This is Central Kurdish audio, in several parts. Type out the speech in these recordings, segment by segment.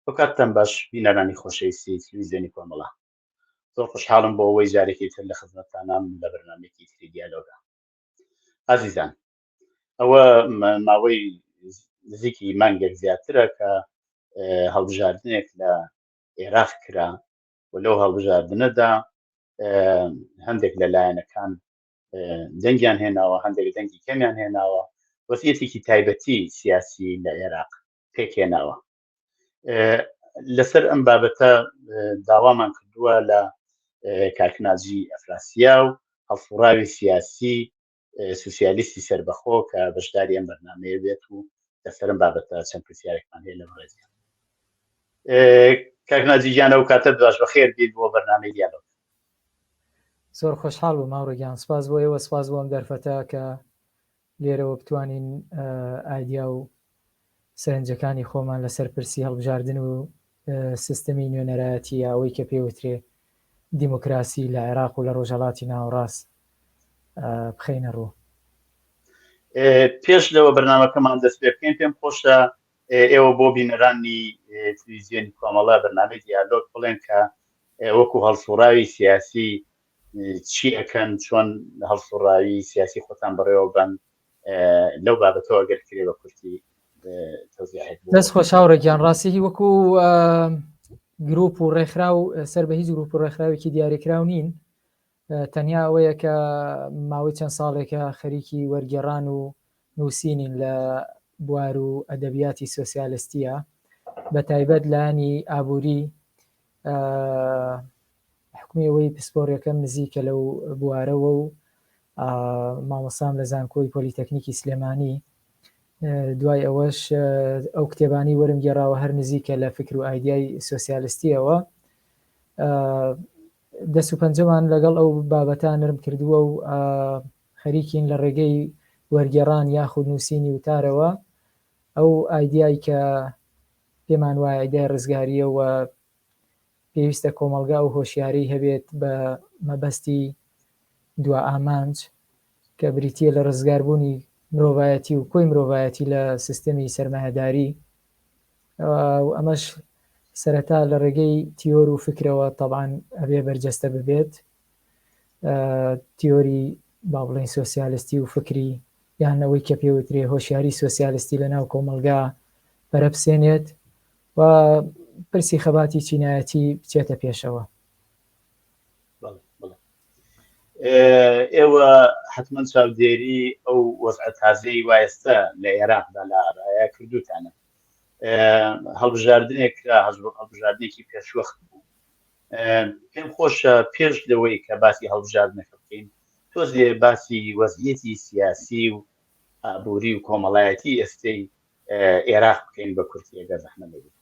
وکاتتان باش بینەرانی خۆشەویستی تلویزیۆنی کۆمەڵە، زۆر خوشحاڵم بۆ ئەوەی جارێکی تر لە خزمەتتانم لە بەرنامەیەکی تری دیالۆگە. ئازیزان، ئەوە ماوەی نزیکی مانگێک زیاترە کە هەڵبژاردنێک لە عێراق کرا و لەو هەڵبژاردنەدا هەندێک لەلایەنەکان دەنگیان هێناوە، هەندێک دەنگی کەمیان هێناوە، وەزعیەتێکی تایبەتی سیاسی لە عێراق پێکهێناوە. لەسەر ئەم بابەتە داوامان کردووە لە کاکناجی ئەفراسیا و هەڵسوڕاوی سیاسی سوسیالیستی سەربەخۆ کە بەشداری ئەم بەرنامەیە بێت و لەسەر ئەم بابەتە چەند پرسیارێکمان هەیە لەم ڕێزیان. کاکناجی گیان ئەو کاتە باش بەخێر بیت بۆ بەرنامەی دیالۆگ. زۆر خۆشحاڵ بووم ماوڕێگیان، سپاس بۆ ئێوە، سپاس بۆ ئەم دەرفەتە کە لێرەوە بتوانین ئایدیا و سەرنجەکانی خۆمان لەسەر پرسی هەڵبژاردن و سیستەمی نوێنەرایەتی ئەوەی کە پێوترێ دیموکراسی لە عێراق و لە ڕۆژهەڵاتی ناوەڕاست بخەینە ڕوو. پێش لەوە بەرنامەکەمان دەست پێ بکەین، پێم خۆشە ئێوە بۆ بینەرانی تلویزیۆنی کۆمەڵە بەرنامەی دیالۆگ بڵێن کە وەکو هەڵسوڕاوی سیاسی چی ئەکەن، چۆن هەڵسوڕاوی سیاسی خۆتان بەڕێوە بن لەو بابەتەوە ئەگەر کرێ بە کورتی تەوزیحێک. دەست خۆش هاوڕێگیان، ڕاستی وەکو گروپ و ڕێکخرا و سەر بە هیچ گروپ و ڕێکخراوێکی دیاریکراو نین، تەنیا ئەوەیە کە ماوەی چەند ساڵێکە خەریکی وەرگێڕان و نووسینین لە بوار و ئەدەبیاتی سۆسیالیستیە، بە تایبەت لانی ئابووری حکومی ئەوەی پسپۆڕەکەم نزیکە لەو بوارەوە و مامۆسام لە زانکۆی پۆلیتەکنیکی سلێمانی. دوای ئەوەش ئەو کتێبانی وەرم گێڕاوە هەر نزیکە لە فکر و ئایدیای سۆسیالیستیەوە. دەست و پەنجەمان لەگەڵ ئەو بابەتان نرم کردووە و خەریکین لە ڕێگەی وەرگێڕان یاخود نووسینی وتارەوە ئەو ئایدیای کە پێمان وایە ئایدیای ڕزگاریە و پێویستە کۆمەلگا و هۆشیاری هەبێت بە مەبەستی دوا ئامانج کە بریتیە لە ڕزگاربوونی مرۆڤایەتی و کۆی مرۆڤایەتی لە سیستەمی سەرمایهەداری. ئەمەش سەرەتا لە ڕێگەی تیۆر و فکرەوە طبعاً ئەبێ بەرجەستە ببێت، تیۆری با بڵێن سۆسیالیستی و فکری یان ئەوەی کە پێوترێ هۆشیاری سۆسیالیستی لە ناو کۆمەلگا بەرەبسێنێت و پرسی خەباتی چینایەتی بچێتە پێشەوە. ئێوە حتمما چاودێری ئەو وەزعە تازەی وایستا لە عێراقدا لە ئارایە کردوتانە. هەڵبژاردنێکی پێشوەخت بوو. پێم خۆشە پێش لەوەی کە باسی هەڵبژاردنەکە بکەین تۆزێ باسی وەزعیەتی سیاسی و ئابووری و کۆمەڵایەتی ئێستەی عێراق بکەین بە کورتی ئەگەر زەحمەت نەبێت.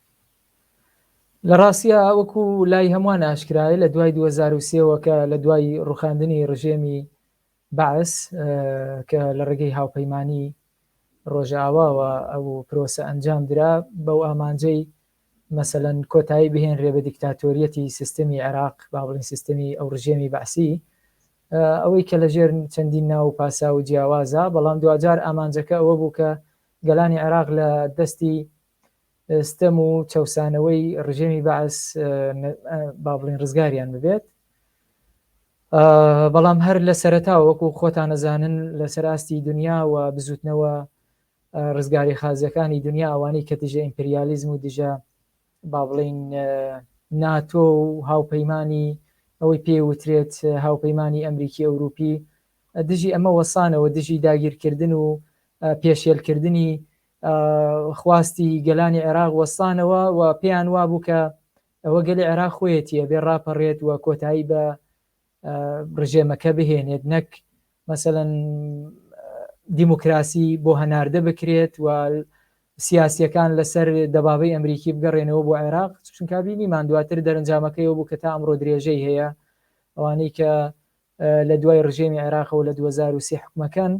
لە ڕاستیە وەکو لای هەمووان ئاشکرایە لە دوای 2023ەوە کە لە دوای ڕوخاندنی ڕژێمی بەعس کە لە ڕێگەی هاوپەیمانی ڕۆژئاواوە ئەو پرۆسە ئەنجام درا بەو ئامانجەی مەسەلەن کۆتایی بهێنرێ بە دیکتاتۆریەتی سیستەمی عێراق، با بڵین سیستەمی ئەو ڕژێمی بەعسی، ئەوەی کە لەژێر چەندین ناو پاسا و جیاوازە، بەڵام دوجار ئامانجەکە ئەوە بوو کە گەلانی عێراق لە دەستی ستەم و چەوسانەوەی ڕژێمی بەعس با بڵین ڕزگاریان ببێت. بەڵام هەر لە سەرەتا وەکو خۆتان نەزانن لەسەر ئاستی دنیا و بزوتنەوە ڕزگاری خازەکانی دنیا ئەوانەی کە دژە ئیمپریالیزم و دژە با بڵین ناتۆ و هاوپەیمانی ئەوەی پێوترێت هاوپەیمانی ئەمریکی ئەوروپی دژی ئەمە وەسانەوە، دژی داگیرکردن و پێشێلکردنی خواستی گەلانی عێراق وەسانەوە و پێیان وابوو کە ئەوە گەلی عێراق خۆیەتیە بێ ڕاپەڕێت و کۆتایی بە ڕژێمەکە بهێنێت، نەک مەسەلەن دیموکراسی بۆ هەناردە بکرێت و سیاسیەکان لەسەر دەبابەی ئەمریکی بگەڕێنەوە بۆ عێراق. چونکە بینیمان دواتر دەرەنجامەکەیەوە بوو کە تا ئەمڕۆ درێژەی هەیە ئەوانەی کە لە دوای ڕژێمی عێراقەوە لە 2023 حکومەکەن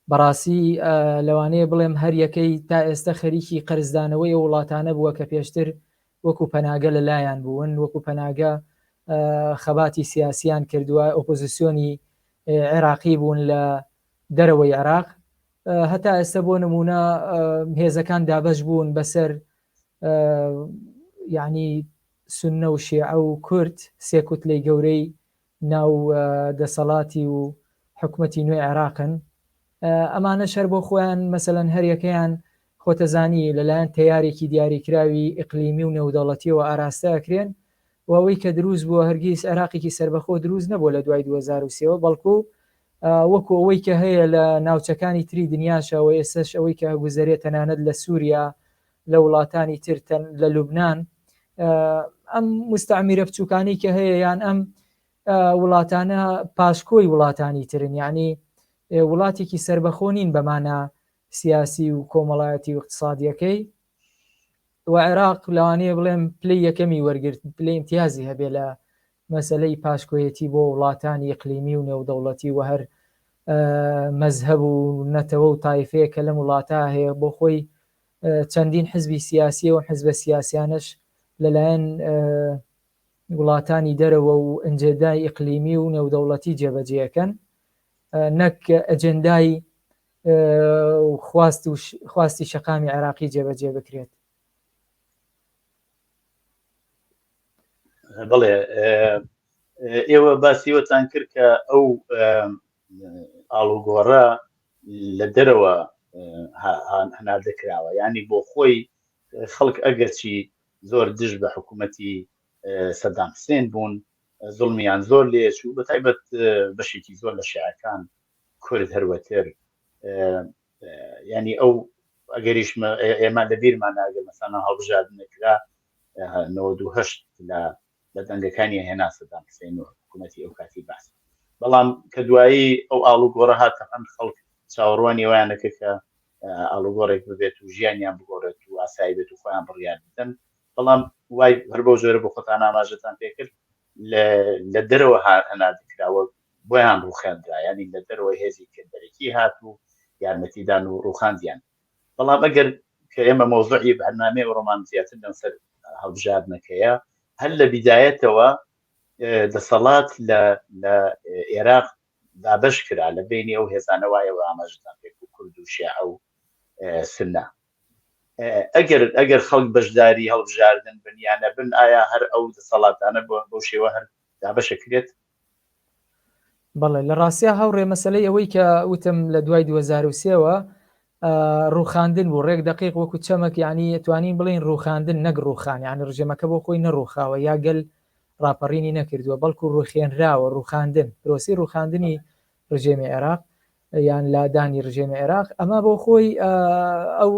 بەڕاستی لەوانەیە بڵێم هەر یەکەی تا ئێستا خەریکی قەرزدانەوەی وڵاتانە بووە کە پێشتر وەکو پەناگە لەلایەن بوون، وەکو پەناگە خەباتی سیاسیان کردووە، ئۆپۆزیسیۆنی عێراقی بوون لە دەرەوەی عێراق. هەتا ئێستا بۆ نمونە هێزەکان دابەش بوون بەسەر یعنی سونە و شیعە و کورد سێ کوتلەی گەورەی ناو دەسەڵاتی و حکومەتی نوێی عێراقن. ئەمانە شەر بۆ خۆیان مەسەلەن هەریەکەیان خۆتەزانی لەلایەن تەیارێکی دیاریکراوی ئیقلیمی و نێودەوڵەتیەوە ئاراستە ئەکرێن و ئەوەی کە دروست بووە هەرگیز عێراقێکی سربەخۆ دروست نەبووە لە دوای 2023 بەڵکو وەکو ئەوەی کە هەیە لە ناوچەکانی تری دنیاشەوە ئێستش ئەوەی کە گوزەرێت تەنانەت لە سووریا لە وڵاتانی تر لە لوبنان ئەم مستعمیرە بچووکانی کە هەیە یان ئەم وڵاتانە پاشکۆی وڵاتانی ترن، یعنی وڵاتێکی سربەخۆ نین بەمانە سیاسی و کۆمەڵایەتی و اقتصادیەکەی و عێراق لەوانەیە بڵێم پلەی یەکەمی وەرگرت، پلەی امتیازی هەبێ لە مەسەلەی پاشکۆیەتی بۆ وڵاتانی ئیقلیمی و نێودەوڵەتی و هەر مەزهەب و نەتەوە و تایفەیە کە لەم وڵاتە هەیە بۆ خۆی چەندین حزبی سیاسی و حزبە سیاسیانش لەلایەن وڵاتانی دەرەوە و ئەنجێدای ئیقلیمی و نێودەوڵەتی جێبەجێەکەن، نەک ئەجێندای خواستی شەقامی عێراقی جێبەجێ بکرێت. بڵێ ئێوە باسیوەتان کرد کە ئەو ئاڵوگۆڕە لە دەرەوە هەناردەکراوە، یعنی بۆ خۆی خەڵک ئەگەرچی زۆر دژ بە حکوومەتی سەدام حوسێن بوون، زوڵمیان زۆر لێچوو، بە تایبەت بەشێکی زۆر لە شیعەکان کورد هەروەتر، ینی ئەو ئەگەریش ئێمە لە بیرمان ناگەر مەسەڵەن هەڵبژاردنەکرا 98 لە دەنگەکانی هێنا سەدام حوسێن و حکوومەتی ئەو کاتی باس، بەڵام کە دوایی ئەو ئاڵوگۆڕە هاتە ئەم خەڵک چاوەڕوانی ویانەکە کە ئاڵوگۆڕێک ببێت و ژیانیان بگۆڕێت و ئاسایی بێت و خۆیان بڕیان بدەن، بەڵام وای هەر بەو جۆرە بۆ خۆتان ئاماژەتان پێکرد لە دەرەوە هەناردەکراوە بۆیان ڕوخێندرا، ینی لە دەرەوە هێزی کردەرەکی هات و یارمەتیدان و ڕوخاندیان. بەڵام ئەگەر کە ئێمە مۆزوعی بەرنامەی ڕۆمان زیاتر لەسەر هەڵبژاردنەکەیە، هەر لە بیدایەتەوە دەسەڵات لە عێراق دابش کرا لە بینی ئەو هێزانەوایەوە ئاماژتان پێک و کورد و شیعە و سنە. ئەگەر خەڵک بەشداری هەڵبژاردن بنیانە بن، ئایا هەر ئەو دەسەڵاتانە بۆ شێوە هەر دابشەکرێت؟ بەڵێ لە ڕاستیا هەوڕێ مەسلەی ئەوەی کە وتم لە دوای 2023ەوە ڕوخاندن بوو، ڕێک دقیق وەکو چەمەک، یعنی توانین بڵین ڕوخاندن نەک ڕوخان، یعنی ڕژێمەکە بۆ خۆی نەڕوخاوە یا گەل ڕاپەڕینی نەکردووە، بەڵکو ڕوخێنراوە. ڕوخاندن پرۆسی ڕوخاندنی ڕژێمی عێراق یان لادانی ڕژێمی عێراق، ئەمە بۆ خۆی ئەو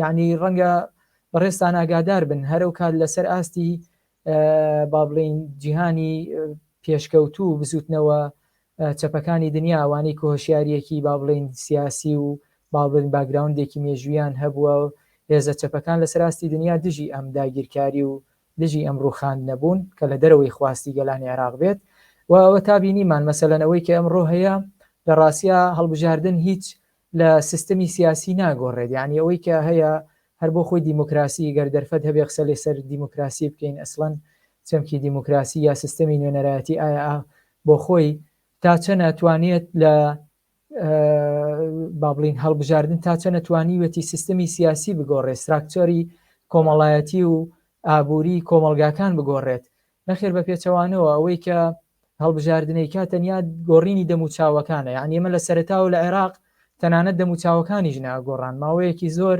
یعنی ڕەنگە بەڕێستان ئاگادار بن هەرو کات لەسەر ئاستی با بڵین جیهانی پێشکەوتوو بزوتنەوە چەپەکانی دنیا، ئەوانەی کە هۆشیاریەکی با بڵین سیاسی و با بڵین باگراوندێکی مێژویان هەبووە و هێزە چەپەکان لەسەر ئاستی دنیا دژی ئەم داگیرکاری و دژی ئەم ڕوخاند نەبوون کە لە دەرەوەی خواستی گەلانی عێراق بێت. و ئەوە تابینیمان مەسەلەن ئەوەی کە ئەمڕۆ هەیە لە ڕاستیا هەڵبژاردن هیچ لە سیستەمی سیاسی ناگۆڕێت، یعنی ئەوەی کە هەیە هەر بۆ خۆی دیموکراسی گەر دەرفەت هەبێ قسە لێسەر دیموکراسی بکەین، ئەسڵەن چەمکی دیموکراسی یا سیستەمی نوێنەرایەتی ئایا بۆ خۆی تا چەند ناتوانێت لە با بڵین هەڵبژاردن تا چەند نەتوانیوێتی سیستەمی سیاسی بگۆڕێت، ستراکچەری کۆمەڵایەتی و ئابووری کۆمەلگاکان بگۆڕێت، نەخێر بە پێچەوانەوە ئەوەی کە هەڵبژاردنەی کا تەنیا گۆڕینی دەموچاوەکانە. یعنی ئێمە لە سەرەتاوە لە عێراق تەنانەت دەموچاوەکانیش ناگۆڕان، ماوەیەکی زۆر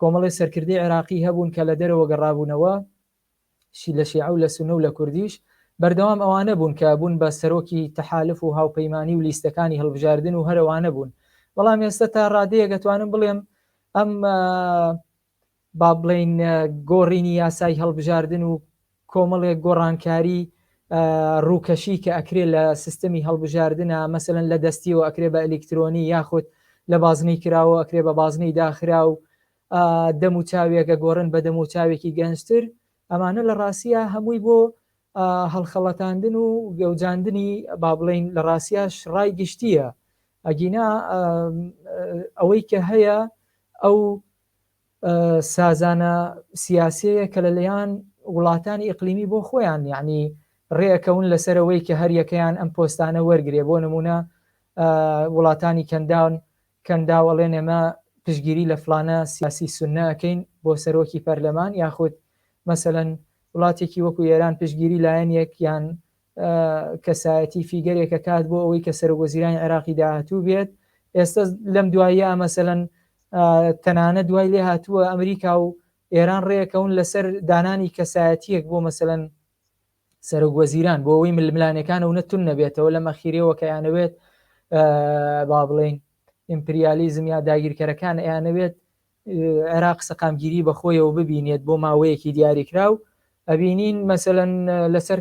کۆمەڵی سەرکردەی عێراقی هەبوون کە لە دەرەوە گەڕابوونەوە لە شیعە و لە سونە و لە کوردیش بەردەوام ئەوانە بوون کە بوون بە سەرۆکی تەحالف و هاوپەیمانی و لیستەکانی هەڵبژاردن و هەروانە بوون. بەڵام ئێستا تا ڕادەیە دەتوانم بڵێم ئەم با بڵین گۆڕینی یاسای هەڵبژاردن و کۆمەڵێک گۆڕانکاری ڕووکەشی کە ئەکرێت لە سیستەمی هەڵبژاردنە، مەسەلەن لە دەستیەوە ئەکرێ بە ئەلکترۆنی یاخود لە بازنەی کراوە ئەکرێ بە بازنەی داخرا و دەموچاوێکە گۆڕن بە دەموچاوێکی گەنجتر، ئەمانە لە ڕاستیە هەمووی بۆ هەڵخەڵەتاندن و گەوجاندنی با بڵین لە ڕاستیاش ڕای گشتیە. ئەگینا ئەوەی کە هەیە ئەو سازانە سیاسەیە کە لەلایەن وڵاتانی ئیقلیمی بۆ خۆیان یعنی ڕێەکەون لەسەرەوەی کە هەر یەکەیان ئەم پۆستانە وەرگێ. بۆ نمونە وڵاتانی کەنداوەڵێن ئێمە پشگیری لە فلانە سیاسی سوننەکەین بۆ سەرۆکی پەرلەمان یاخود مەسەلەن وڵاتێکی وەکو ئێران پشگیری لایەن یەکیان کەسایەتی فیگەرێکە کات بۆ ئەوەی کە سەرۆکوەزیرانی عێراقی داهاتوو بێت. ئێستا لەم دواییە مەسەلەن تەنانە دوای لێ هاتووە ئەمریکا و ئێران ڕێەکەون لەسەر دانانی کەسایەتیەک بۆ مەسەلەن سەرۆکوەزیران بۆ ئەوەی ململانەکانە و نەتون نەبێتەوە لە مەخیرەوە کە یانەوێت با بڵێن ئیمپریالیزم یا داگیرکەرەکان ئەیانەوێت عێراق سەقامگیری بەخۆیەوە ببینێت بۆ ماوەیەکی دیاریکرا و ئەبینین مەسەلەن لەسەر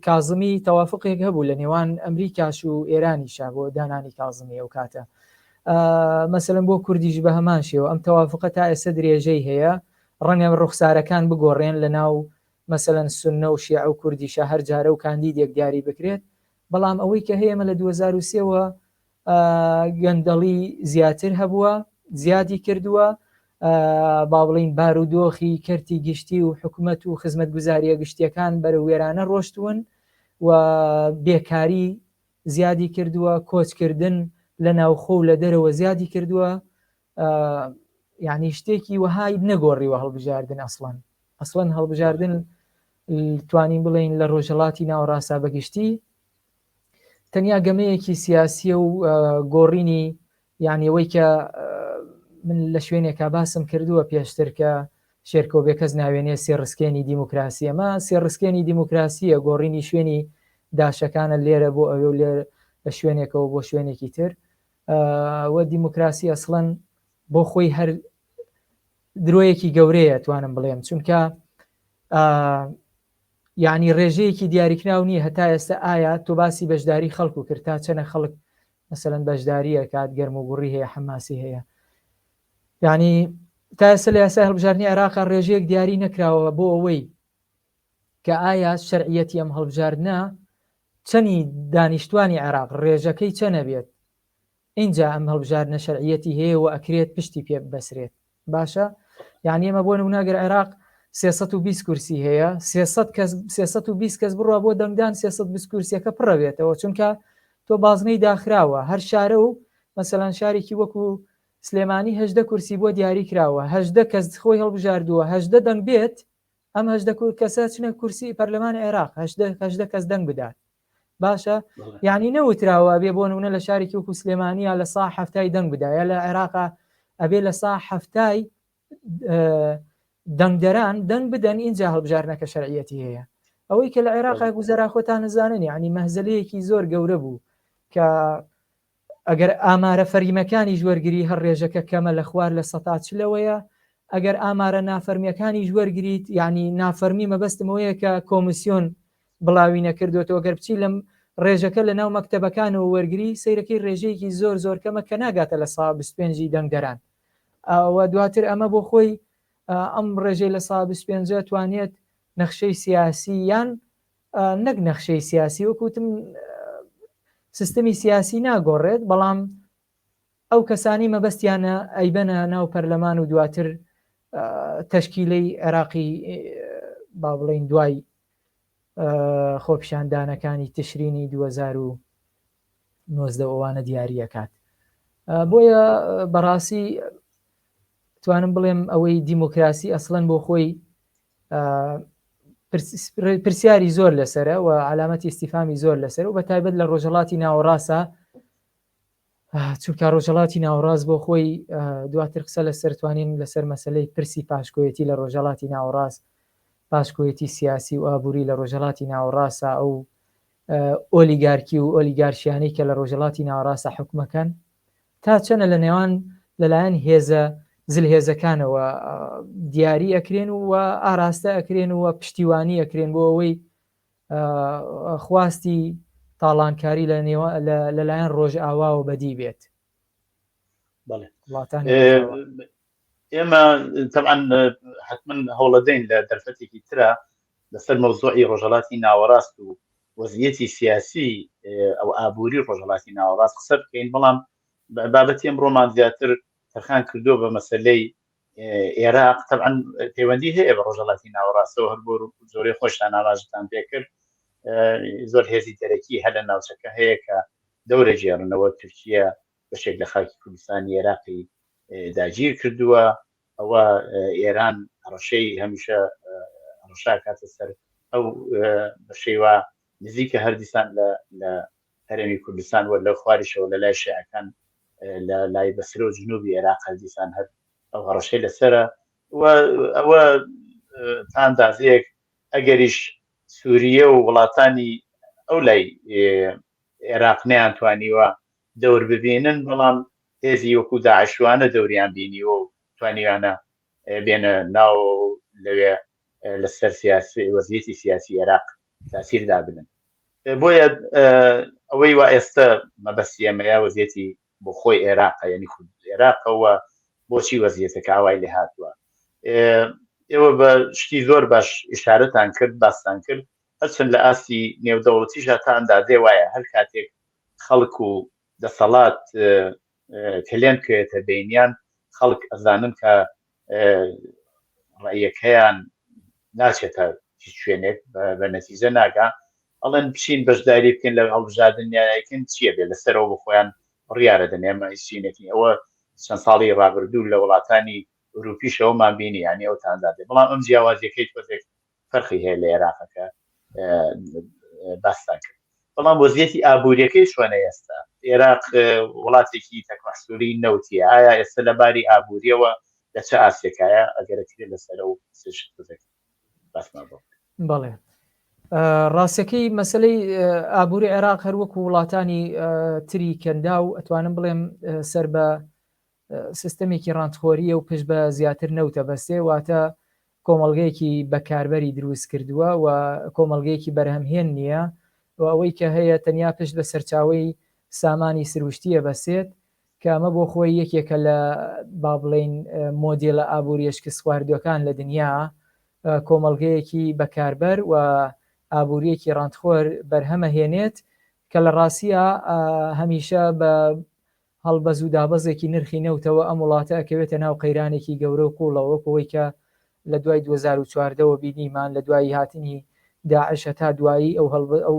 کازمی تەوافقێک هەبوو لە نێوان ئەمریکاش و ئێرانیشا بۆ دانانی کازمی ئەو کاتە مەسەلەن بۆ کوردیش بە هەمان شێوە ئەم تەوافقە تا ئێستا درێژەی هەیە ڕەنگە ڕوخسارەکان بگۆڕێن لە ناو مەسەلەن سوننە و شیع و کوردیشە هەر جارە و کاندیدێک دیاری بکرێت بەڵام ئەوەی کە هەیەمە لە 2023ەوە گەندەڵی زیاتر هەبووە زیادی کردووە با بڵین بارودۆخی کەرتی گشتی و حکوومەت و خزمەتگوزاریە گشتیەکان بەرە وێرانە ڕۆشتوون و بێکاری زیادی کردووە کۆچکردن لە ناوخۆ و لە دەرەوە زیادی کردووە یعنی شتێکی وەهای نەگۆڕیوە هەڵبژاردن ئەسڵەن هەڵبژاردن توانین بڵین لە ڕۆژهەڵاتی ناوەڕاستا بەگشتی تەنیا گەمەیەکی سیاسیە و گۆڕینی یعنیەوەی کە من لە شوێنێکا باسم کردووە پێشتر کە شێرکۆبێ کەس ناوێنێ سێڕسکێنی دیموکراسی ئەمە سێڕسکێنی دیموکراسیە گۆڕینی شوێنی داشەکانە لێرە بۆ ئەوێ و لێر لە شوێنێکەوە بۆ شوێنێکی تر وە دیموکراسی ئەسڵەن بۆ خۆی هەر درۆیەکی گەورەیە توانم بڵێم چونکە یعنی ڕێژەیەکی دیاریکراو نییە هەتا ئێستا ئایا تۆ باسی بەشداری خەڵکو کرد تا چەنە خەڵک مەسەلەن بەشداریە کات گەرم و گوڕی هەیە حماسی هەیە یعنی تا ئێستا لە یاسای هەڵبژاردننی عێراقا ڕێژەیەک دیاری نەکراوە بۆ ئەوەی کە ئایا شەرعیەتی ئەم هەڵبژاردنە چەنی دانیشتوانی عێراق ڕێژەکەی چەنە بێت اینجا ئەم هەڵبژاردنە شەرعیەتی هەیە و ئەکرێت پشتی پێ بەسرێت باشە یعنی ئێمە بۆ نمونەگەر عێراق 320 کورسی هەیە 320 کەس بڕوا بۆ دەنگدان 320 کورسیەکە پڕەبێتەوە چونکە تۆ بازنەی داخراوە هەر شارە و مەسەلەن شارێکی وەکو سلێمانی 18 کورسی بۆ دیاری کراوە 18 کەس خۆی هەڵبژاردووە 18 دەنگ بێت ئەم 18 کەسە چنە کورسی پەرلەمانی عێراق 18 کەس دەنگ بدات باشە یعنی نەوتراوە بێ بۆ نمونە لە شارێکی وەکو سلێمانیە لە سا هەفتای دەنگ بدایە لە عێراقا ئەبێ لە سا هەفتای دەنگدەران دەنگ بدەن اینجا هەڵبژاردنەکە شەرعیەتی هەیە ئەوەی کە لە عێراقا گوزەرا خۆتان نزانن یعنی مەهزەلەیەکی زۆر گەورە بوو کە ئەگەر ئامارە فەرمیەکانی ژوەرگری هەر ڕێژەکە کەمە لە خوار لە سەتا چلەوەیە ئەگەر ئامارە نافەرمیەکانی ژوەرگریت یعنی نافەرمی مەبەستمەوەیە کە کۆمیسیۆن بڵاوی نەکردوێتەوە گەر بچی لەم ڕێژەکە لە ناو مەکتەبەکانەوە وەرگری سەیرەکەی ڕێژەیەکی زۆر زۆر کەمە کە ناگاتە لە سا 25 دەنگدەران ئەوە دواتر ئەمە بۆ خۆی ئەم ڕێژەی لە سا 25 توانێت نەخشەی سیاسی یان نەک نەخشەی سیاسی وەکوتم سیستەمی سیاسی ناگۆڕێت بەڵام ئەو کەسانی مەبەستیانە ئەیبەنە ناو پەرلەمان و دواتر تەشکیلەی عێراقی با بڵێن دوای خۆپیشاندانەکانی تشرینی 2019 ئەوانە دیاریەکات بۆیە بەڕاستی توانم بڵێم ئەوەی دیموکراسی ئەسڵەن بۆ خۆی پرسیاری زۆر لەسەرە و علامەتی استیفامی زۆر لەسەر و بە تایبەت لە ڕۆژهەڵاتی ناوەڕاستە چونکە ڕۆژهەڵاتی ناوەڕاست بۆ خۆی دواتر قسە لەسەر توانین لەسەر مەسەلەی پرسی پاشکۆیەتی لە ڕۆژهەڵاتی ناوەڕاست پاشکۆیەتی سیاسی و ئابووری لە ڕۆژهەڵاتی ناوەڕاستە ئەو ئۆلیگارکی و ئۆلیگارشیانەی کە لە ڕۆژهەڵاتی ناوەڕاستە حکومەکەن تا چەنە لە نێوان لەلایەن هێزە زلهێزەکانەوە دیاری ئەکرێن و ئاراستە ئەکرێن و پشتیوانی ئەکرێن بۆ ئەوەی خواستی تاڵانکاری لەلایەن ڕۆژ ئاواوە بەدی بێت. ئێمە طبعا حتما هەوڵەدەین لە دەرفەتێکی ترە لەسەر مەوزوعی ڕۆژهەڵاتی ناوەڕاست و وەزعیەتی سیاسی ئەو ئابووری ڕۆژهەڵاتی ناوەڕاست قسە بکەین بەڵام بابەتی ئەمڕۆمان زیاتر تەرخان کردو بە مەسەلەی عێراق طبعا پەیوەندی هەیە بە ڕۆژهەڵاتی ناوەڕاستەوە هەر بۆ زۆرەی خۆشتان ئاماژتان پێ کرد زۆر هێزی دەرەکی هەر لە ناوچەکە هەیە کە دەورە ژێڕنەوە تورکیە بەشێک لە خاکی کوردستانی عێراقی داگیر کردووە. ئەوە ئێران ڕەشەی هەمیشە ڕەشا کاتە سەر ئەو بەشەیوە نزیکە هەردیسان لە هەرێمی کوردستان وە لە خواریشەوە لە لای شیعەکان لە لای بەسرە و جنوبی عێراق هەردیسان هەر ئەو هەڕەشەی لەسرە. ئەوە تا ئەندازەیەک ئەگەریش سووریە و وڵاتانی ئەو لای عێراق نەیانتوانیوە دەور ببینن، بەڵام هێزی وەکو داعشوانە دەوریان بینیوە و توانیوانە بێنە ناو لەوێ لەسەر وەزیەتی سیاسی عێراق تاسیردا بنن. بۆیە ئەوەی وا ئێستا مەبەستی ئەمەیە وەزیەتی بۆ خۆی عێراق یعنی عێراقەوە بۆچی وەزیەتەکە ئاوای لێ هاتووە. ئێوە بە شتی زۆر باش ئیشارەتان کرد، باستان کرد، هەرچەند لە ئاسی نێودەوڵەتیشە تا ئەندازێ وایە هەر کاتێک خەڵک و دەسەڵات کلێن کرێتە بینیان، خەڵک ئەزانن کە ڕێیەکەیان ناچێتە هیچ شوێنێک بە نەتیجە ناگا، ئەڵێن بچین بەشداری بکەین لە هەڵبژاردنیایەکەن چییە بێت لەسەرەوە بخۆیان ڕیارە دەنێمە هیچینێکی. ئەوە چەند ساڵی ڕابردوو لە وڵاتانی ئوروپیشەوەمان بینی، ینی ئەو تاندادێ، بەڵام ئەم جیاوازیەکەی تۆزێک فەرقی هەیە لە عێراقەکە باستان کرد. بەڵام وەزیەتی ئابوووریەکەی چۆنە ئێستا؟ عێراق وڵاتێکی تەکمەحسووری نەوتیە، ئایا ئێستا لەباری ئابوووریەوە لە چه ئاسێکایە ئەگەرەکرێت لەسەر و باسمان بۆ؟ بەڵێ ڕاستەکەی مەسلەی ئابووری عێراق هەر وەکو وڵاتانی تری کەندا و ئەتوانم بڵێم سەر بە سیستەمێکی ڕاندخۆریە و پشت بە زیاتر نەوتە بەستێ، واتە کۆمەڵگەیەکی بەکاربەری دروست کردووە و کۆمەڵگەیەکی بەرهەمهێن نییە و ئەوەی کە هەیە تەنیا پشت بە سەرچاوەی سامانی سروشتیە بەسێت، کە ئەمە بۆ خۆی یەکێکە لە با بڵێن مۆدێلە ئابووری شکست خواردووەکان لە دنیا، کۆمەڵگەیەکی بەکاربەر و ئابووریەکی ڕاندخۆر بەرهەمە هێنێت کە لە ڕاستیە هەمیشە بە هەڵبەز و دابەزێکی نرخی نەوتەوە ئەم وڵاتە ئەکەوێتە ناو قەیرانێکی گەورە و قوڵەوە، بۆی کە لە دوای 2014ەوە بینیمان لە دوای هاتنی داعشە تا دوایی ئەو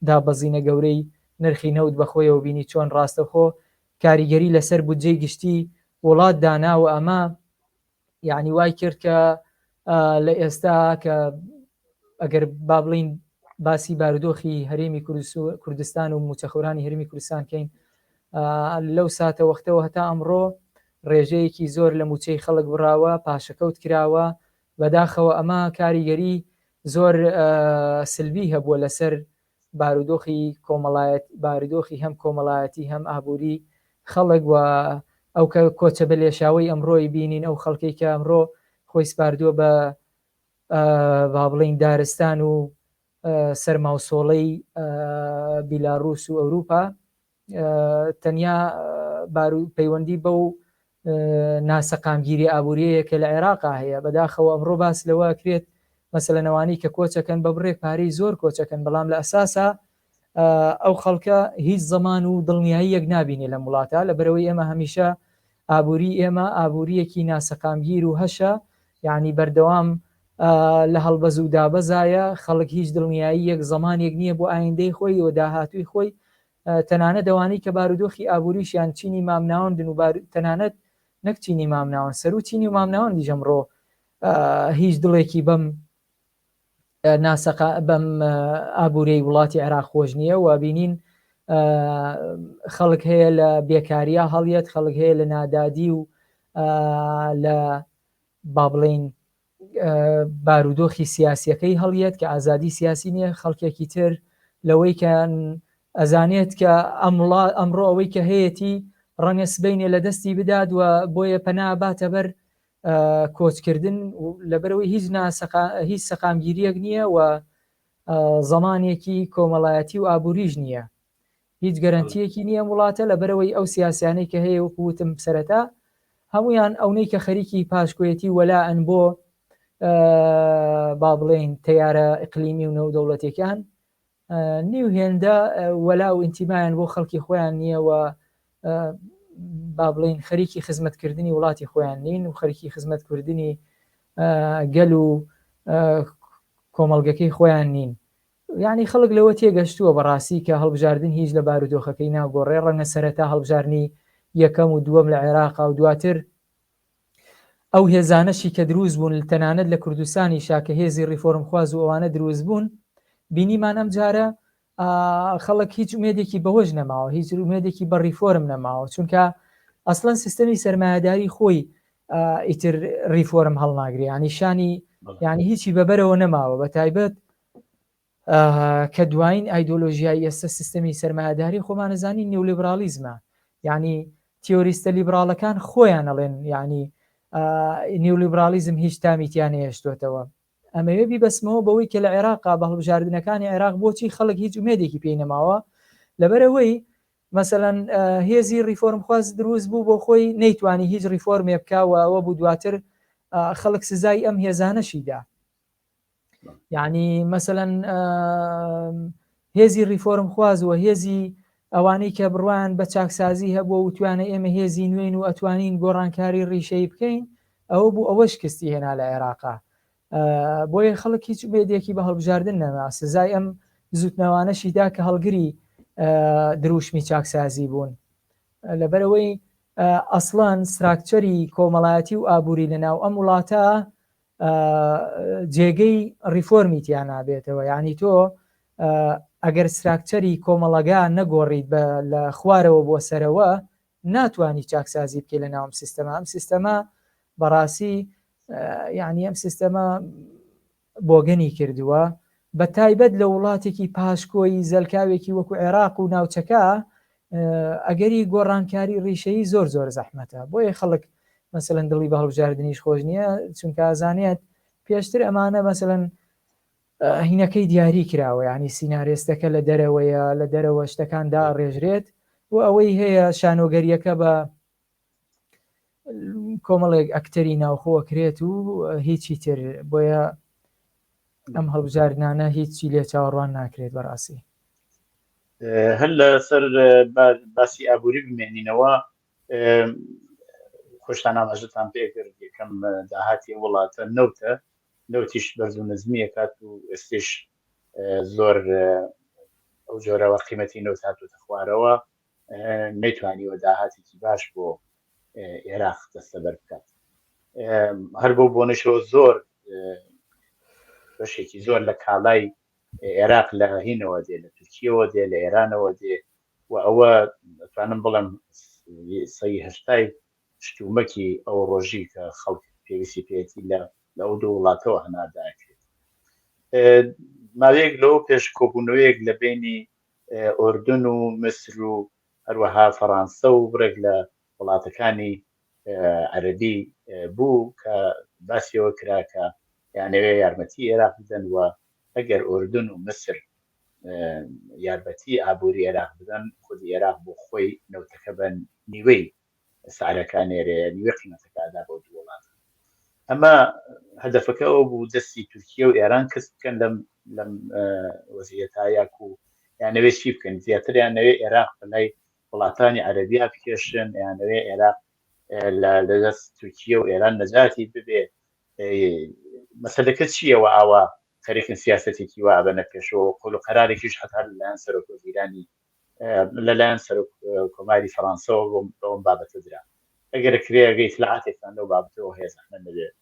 دابەزینە گەورەی نرخی نەوت بەخۆیەوە بینی چۆن ڕاستەخۆ کاریگەری لەسەر بودجەی گشتی وڵات داناوە. ئەمە یعنی وای کرد کە لە ئێستا کە ئەگەر با بڵین باسی بارودۆخی هەرێمی کوردستان و موچەخۆرانی هەرێمی کوردستان کەین، لەو ساتە وەختەوە هەتا ئەمڕۆ ڕێژەیەکی زۆر لە موچەی خەڵک بڕاوە، پاشەکەوت کراوە، بەداخەوە ئەمە کاریگەری زۆر سلبی هەبووە لەسەر بارودۆخی هەم کۆمەڵایەتی هەم ئابووری خەڵک و ئەو کە کۆچە بە لێشاوی ئەمڕۆی بینین، ئەو خەڵکی کە ئەمڕۆ خۆی سپاردووە بە با بڵین دارستان و سەرماوسۆڵەی بیلاڕووس و ئەوروپا، تەنیا پەیوەندی بەو ناسەقامگیری ئابووریەیە کە لە عێراقا هەیە. بەداخەوە ئەمڕۆ باس لەوە کرێت مەسەلەنەوانی کە کۆچەکەن بە بڕێ پارەی زۆر کۆچەکەن، بەڵام لە ئەساسا ئەو خەڵکە هیچ زەمان و دڵنیاییەک نابینێ لە وڵاتە، لەبەرەوەی ئێمە هەمیشە ئابووری ئێمە ئابووریەکی ناسەقامگیر و هەشە، یعنی بەردەوام لە هەڵبەز و دابەزایە، خەڵک هیچ دڵنیاییەک زەمانێک نییە بۆ ئایندەی خۆی و داهاتووی خۆی، تەنانەت دەوانەی کە بارودۆخی ئابووریشیان چینی مامناوەندن و تەنانەت نەک چینی مامناوەند، سەر و چینی و مامناوەندی ژەمڕۆ هیچ دڵێکی بەم ئابوورەی وڵاتی عێراق خۆش نییە و بینین خەڵک هەیە لە بێکاریە هەڵیەت، خەڵک هەیە لە نادادی و لە با بڵین بارودۆخی سیاسیەکەی هەڵیەت کە ئازادی سیاسی نییە. خەڵکێکی تر لەوەی کە ئەزانێت کە ئەمڕۆ ئەوەی کە هەیەی ڕەنگە سبەینێ لە دەستی بدات و بۆیە پەنا باتە بەر کۆچکردن، لەبەرەوەی هیچ سەقامگیریەک نییە و زەمانێکی کۆمەڵایەتی و ئابووریش نییە، هیچ گەرانتیەکی نییە وڵاتە، لەبەرەوەی ئەو سیاسیانەی کە هەیە وەکوتم سەرەتا هەمویان ئەونەی کە خەریکی پاشکۆیەتی وەلاەن بۆ با بڵێن تەیارە ئیقلیمی و نەودەوڵەتیەکان، نیو هێندە وەلا و ئینتیمایان بۆ خەڵکی خۆیان نییە و با بڵین خەریکی خزمەتکردنی وڵاتی خۆیان نین و خەریکی خزمەتکردنی گەل و کۆمەڵگەکەی خۆیان نین. یعنی خەڵک لەوە تێگەشتووە بەڕاستی کە هەڵبژاردن هیچ لە بارودۆخەکەی ناگۆڕێ، ڕەنگە سەرەتا هەڵبژاردنی یەکەم و دووەم لە عێراق و دواتر ئەو هێزانەشی کە دروست بوون تەنانەت لە کوردستانی شاکە هێزی ڕیفۆرم خواز و ئەوانە دروست بوون بینیمان ئەم جارە خەڵک هیچ ئومێدێکی بەوەش نەماوە، هیچ ئومێدێکی بە ڕیفۆرم نەماوە، چونکە ئەسڵەن سیستەمی سەرمایه‌داری خۆی ئیتر ڕیفۆرم هەڵناگرێ، ینی شانی یعنی هیچی بەبەرەوە نەماوە، بە تایبەت کە دوایین ئایدۆلۆژیای ئێستا سیستەمی سەرمایه‌داری خۆمانەزانی نیولێبرالیزمە، یعنی تیۆریستە لیبراڵەکان خۆیان ئەڵێن یعنی نیولێبرالیزم هیچ تامیتیان هێشتوتەوە. ئەمەوێ بیبەسمەوە بەوەی کە لە عێراقا بە هەڵبژاردنەکانی عێراق بۆچی خەڵک هیچ ئومێدێکی پێی نەماوە لەبەرەوەی مەسەلەن هێزی ڕیفۆرم خواز دروست بوو بۆ خۆی نەیتوانی هیچ ڕیفۆرمێ بکاوە ئەوە بوو دواتر خەڵک سزای ئەم هێزانەشیدا. یعنی مەسەلەن هێزی ڕیفۆرم خوازەوە هێزی ئەوانەی کە بڕوان بە چاکسازی هەبووە و توانە ئێمە هێزی نوێن و ئەتوانین گۆڕانکاری ڕیشەی بکەین ئەوە بوو ئەوە شکستی هێنا لە عێراقا. بۆیە خەڵک هیچ بێدێکی بە هەڵبژاردن نەما سزای ئەم زوتنەوانەشیدا کە هەڵگری دروشمی چاکسازی بوون. لەبەرەوەی ئەسڵان ستراکچەری کۆمەڵایەتی و ئابووری لەناو ئەم وڵاتە جێگەی ڕیفۆرمی تیان نابێتەوە، یعنی تۆ ئەگەر ستراکچەری کۆمەڵەگا نەگۆڕیت لە خوارەوە بۆ سەرەوە ناتوانانی چاکسازی بکەی لە ناوم سیستەما. ئەم سیستەما بەڕاستی یعنی ئەم سیستەما بۆگەنی کردووە بە تایبەت لە وڵاتێکی پاشکۆی زەلکاوێکی وەکو عێراق و ناوچەکە ئەگەری گۆڕانکاری ڕیشەی زۆر زۆر زەحمەتە. بۆیە خەڵک مەسەلەن دڵی بە هەڵبژاردنیش خۆش نییە چونکە ئازانێت پێشتر ئەمانە مەسەلەن هینەکەی دیاری کراوە، ینی سینارێستەکە لە دەرەوەیە لە دەرەوە شتەکاندا ڕێژرێت و ئەوەی هەیە شانۆگەریەکە بە کۆمەڵێک ئەکتەری ناوخۆوە کرێت و هیچی تر. بۆیە ئەم هەڵبژاردنانە هیچی لێ چاوەڕوان ناکرێت بەڕاستی. هەر لەسەر باسی ئابووری بمێنینەوە خۆشتان ئاماژەتان پێکرد یەکەم داهاتی وڵاتە نەوتیش بەرز و نزمیە کات و ئێستش زۆر ئەو جۆرەوە قیمەتی نەوت هاتووەتە خوارەوە نەیتوانیوە داهاتێکی باش بۆ عێراق دەستەبەر بکات. هەر بۆ بۆنەشەوە زۆر بەشێکی زۆر لە کاڵای عێراق لە هینەوە دێ لە تورکیەوە دێ لە ئێرانەوە دێ و ئەوە دەتوانم بڵم سەی هەشتای شتومەکی ئەو ڕۆژی کە خەڵک پێویستی پێێتی لە ئەو دوو وڵاتەوە هەناداکرێت. ماوەیەک لەوە پێش کۆبوونەوەیەک لە بینی ئوردن و مسر و هەروەها فەڕەنسە و بڕێک لە وڵاتەکانی عەرەبی بوو کە باسیەوە کرا کە یانەوێ یارمەتی عێراق بدەن و ئەگەر ئوردن و مسر یارمەتی ئابووری عێراق بدەن خودی عێراق بۆ خۆی نەوتەکە بە نیوەی سعرەکانێرێ نیوە قیمەتەکەدا بۆ دوو وڵات. ئەمە هەدەفەکە ئەو بوو دەستی تورکیە و ئێران کەس بکەن لەم وەزیەتایەک و یانەوێ چی بکەن زیاتر یانەوێ عێراق بەلای وڵاتانی عەرەبیا بکێشن یانەوێ عێراق لەدەست تورکیە و ئێران نەجاتی ببێ. مەسەلەکە چیەوە ئاوا خەریکن سیاسەتێکی وا بەنە پێشەوە قۆڵ و قەرارێکیش هەتا لەلایەن سەرۆک وەزیرانی لەلایەن سەرۆک کۆماری فەڕەنسەوە بۆم بابەتە درا ئەگەر کرێگەی اطلاعاتێکتان لەو بابەتەوە هەیە زەحمەت نەبێت.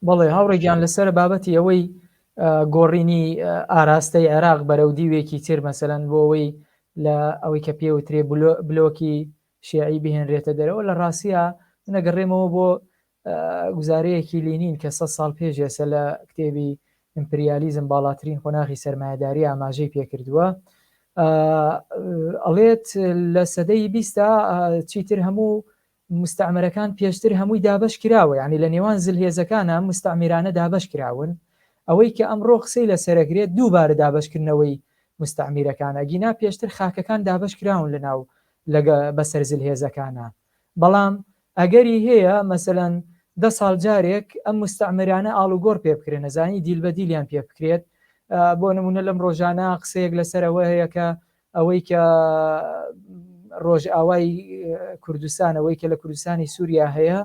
بەڵێ هاوڕێگیان لەسەر بابەتی ئەوەی گۆڕینی ئاراستەی عێراق بەرەو دیوێکی تر مەسەلەن بۆ ئەوەی لە ئەوەی کە پێوترێ بلۆکی شیعی بهێنرێتە دەرەوە لە ڕاستیە نەگەڕێمەوە بۆ گوزارەیەکی لینین کە 100 ساڵ پێش ێستا لە کتێبی ئیمپریالیزم باڵاترین خۆناغی سەرمایه‌داری ئاماژەی پێکردووە. ئەڵێت لە سەدەی 20 چیتر هەموو مستعمرەکان پێشتر هەمووی دابش کراوە، یعنی لە نێوان زلهێزەکانە مستعمیرانە دابش کراون. ئەوەی کە ئەمڕۆ قسەی لەسەرەگرێت دووبارە دابشکردنەوەی مستعمیرەکانە گینا پێشتر خاکەکان دابش کراون لەناو بەسەر زلهێزەکانە. بەڵام ئەگەری هەیە مەسەلەن 10 ساڵ جارێک ئەم مستعمرانە ئاڵوگۆڕ پێ بکرێن نەزانی دیل بە دیلیان پێ بکرێت. بۆ نمونە لەم ڕۆژانە قسەیەک لەسەرەوە هەیە کە ئەوەی کە ڕۆژ ئاوای کوردستان ئەوەی کە لە کوردستانی سووریا هەیە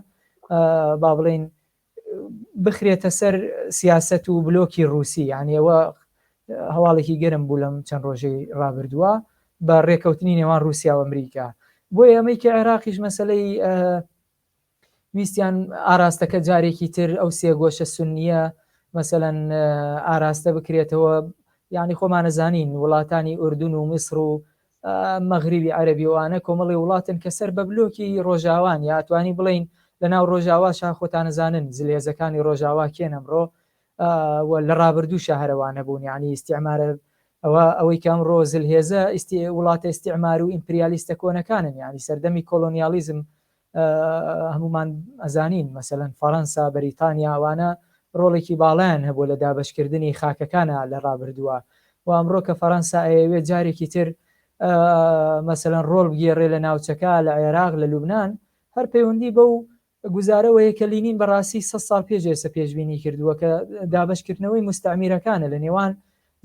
با بڵێن بخرێتە سەر سیاست و بلۆکی ڕووسی، یعنی ئەوە هەواڵێکی گەرم بوو لەم چەند ڕۆژەی ڕابردووە بە ڕێکەوتنی نێوان رووسیا و ئەمریکا. بۆیە ئەمەی کە عێراقیش مەسەلەی ویستیان ئاراستەکە جارێکی تر ئەو سێگۆشە سونیە مەسەلەن ئاراستە بکرێتەوە، یعنی خۆمانەزانین وڵاتانی ئوردون و میسر و مەغریبی عەرەبیوانە کۆمەڵی وڵاتن کە سەر بە بلۆکی ڕۆژاوان، یا ئەتوانی بڵین لەناو ڕۆژاواشا خۆتانەزانن زلێزەکانی ڕۆژاوا کێن ئەمڕۆ لە ڕابردووشە هەرەوانە بوون، یعنی ئیستیعمارە ئەوەی کە ئەمڕۆ زلهێزە وڵاتە ئیستیعمار و ئیمپریالیستە کۆنەکانن، یعنی سەردەمی کۆلۆنیالیزم هەمومان ئەزانین مەسەلەن فەڕەنسا بەریتانیا ئەوانە ڕۆڵێکی باڵیان هەبوو لە دابەشکردنی خاکەکانە لە ڕابردووە، و ئەمڕۆ کە فەڕەنسا ئەوێت جارێکی تر مەسەلەن ڕۆڵ بگێڕێ لە ناوچەکە لە عێراق لە لوبنان، هەر پەیوەندی بەو گوزارەوەیە کە لینین بەڕاستی 100 ساڵ پێش ئێستا پێشبینی کردووە کە دابەشکردنەوەی مستەعمیرەکانە لە نێوان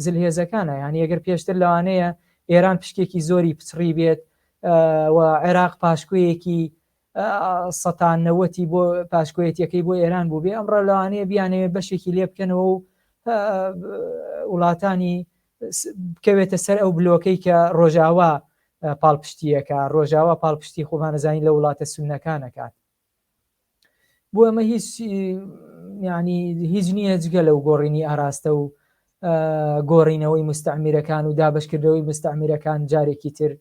زلهێزەکانە، یعنی ئەگەر پێشتر لەوانەیە ئێران پشکێکی زۆری پچڕی بێت و عێراق پاشکوەیەکی 90 بۆ پاشکۆیەتیەکەی بۆ ئێران بوو بێ، ئەمڕۆ لەوانەیە بیانەوێت بەشێکی لێ بکەنەوە و وڵاتانی بکەوێتە سەر ئەو بلۆکەی کە ڕۆژاوا پاڵپشتیەکە، ڕۆژاوا پاڵپشتی خۆمانەزانین لە وڵاتە سونەکانەکات. بۆ ئەمە هیچ نییە جگە لەو گۆڕینی ئاراستە و گۆڕینەوەی مستەعمیرەکان و دابشکردنەوەی مستەعمیرەکان جارێکی تر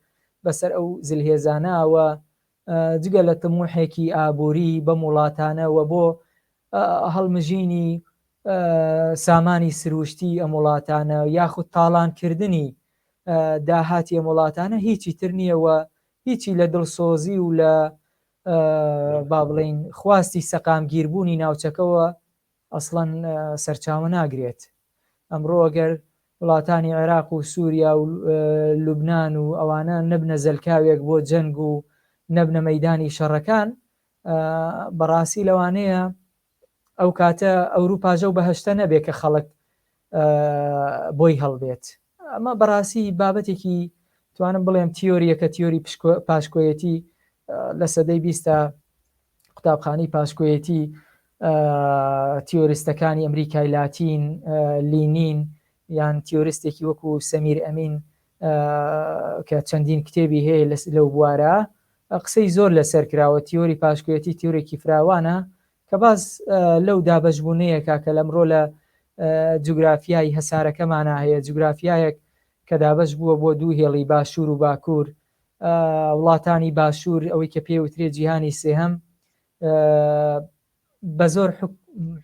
بەسەر ئەو زلهێزانەوە جگە لە تموحێکی ئابووری بە وڵاتانەوە بۆ هەڵمژینی سامانی سروشتی ئەم وڵاتانە یاخود تاڵانکردنی داهاتی ئەم وڵاتانە هیچی تر نییەوە، هیچی لە دڵسۆزی و لە با بڵین خواستی سەقامگیربوونی ناوچەکەەوە ئەسڵەن سەرچاوە ناگرێت. ئەمڕۆ ئەگەر وڵاتانی عێراق و سووریا و لوبنان و ئەوانە نەبنە زەلکاوێک بۆ جەنگ و نەبنە مەیدانی شەڕەکان، بەڕاستی لەوانەیە ئەو کاتە ئەوروپاژە و بەهەشتە نەبێ کە خەڵک بۆی هەڵبێت. ئەمە بەڕاستی بابەتێکی توانم بڵێم تیۆریەکە تیۆری پاشکۆیەتی لە سەدەی 20 قوتابخانەی پاشکۆیەتی تیۆریستەکانی ئەمریکای لاتین، لینین یان تیۆریستێکی وەکو سەمیر ئەمین کە چەندین کتێبی هەیە لەو بوارە قسەی زۆر لەسەر کراوە. تیۆری پاشکۆیەتی تیۆرێکی فراوانە کە باز لەو دابەشبوونەیەکە کە لەمڕۆ لە جوگرافیای هەسارەکەمانە هەیە، جوگرافیایەک کە دابەش بووە بۆ دوو هێڵی باشوور و باکوور، وڵاتانی باشوور ئەوەی کە پێوترێ جیهانی سێهەم بە زۆر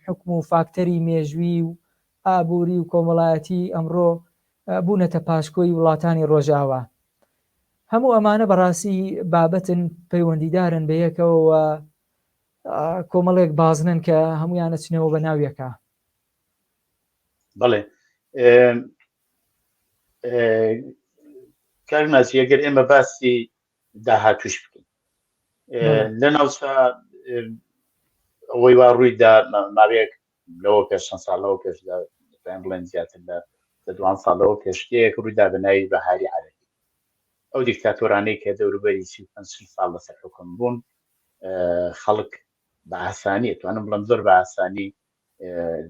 حکم و فاکتەری مێژووی و ئابووری و کۆمەڵایەتی ئەمڕۆ بوونەتە پاشکۆی وڵاتانی ڕۆژاوا. هەموو ئەمانە بەڕاستی بابەتن پەیوەندیدارن بە یەکەوە کۆمەڵێک بازنن کە هەمویانە چنەوە بە ناویەکە. بەڵێ کارناسی ئەگەر ئێمە باسی داهاتوش بکەین لە ناوچە ئەوەی وا ڕوویدا ماوەیەک لەوە پێش چەند ساڵەوە پێشدا بڵێن زیاتر لە 2 ساڵەوە پێشتەیەک ڕوویدا بە ناوی بەهاری عەرەبی، ئەو دیکتاتۆرانەی کە دەوروبەری 35 ساڵ لەسەر حکم بوون، خەڵک بە ئاسانی توانم بڵم زۆر بە ئاسانی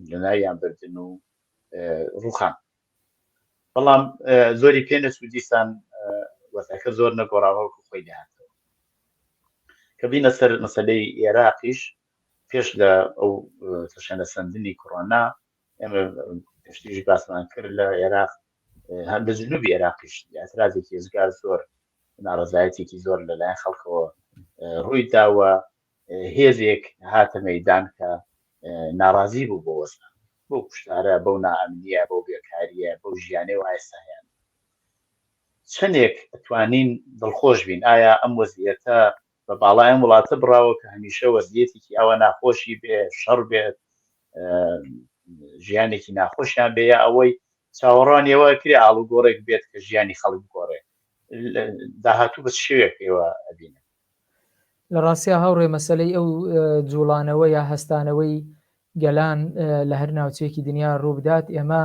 لە ناویان بردن و ڕووخان. بەڵام زۆری پێ نەچوو دیسان وەزعەکە زۆر نەگۆڕاوەکو خۆی داهاتەوە. کە بینە سەر مەسەلەی عێراقیش پێش لە ئەو تەشەنە سەندنی کۆڕۆنا ئێمە پێشتیژی باسمان کرد لە عێراق هەر لە جنوبی عێراقیش ئەترازێکی ێزگار زۆر ناڕەزایەتێکی زۆر لەلایەن خەڵکەوە ڕووی داوە، هێزێک هاتە مەیدان کە ناڕازی بوو بۆ وەزن بۆ کوشتارە بەو نائەمنیە بەو بێکاریە بەو ژیانەی و ئایساهیان. چەندێک ئەتوانین دڵخۆش بین ئایا ئەم وەزعیەتە بە باڵای ئەم وڵاتە بڕاوە کە هەمیشە وەزعیەتێکی ئەوە ناخۆشی بێ، شەڕ بێت، ژیانێکی ناخۆشیان بێ، یا ئەوەی چاوەڕوانیەوە کرێ ئاڵوگۆڕێک بێت کە ژیانی خەڵک گۆڕێ. داهاتوو بە شێوێک ئێوە ئەبینن؟ لە ڕاستیە هاوڕێ مەسەلەی ئەو جوڵانەوە یا هەستانەوەی گەلان لە هەر ناوچەیەکی دنیا ڕوو بدات ئێمە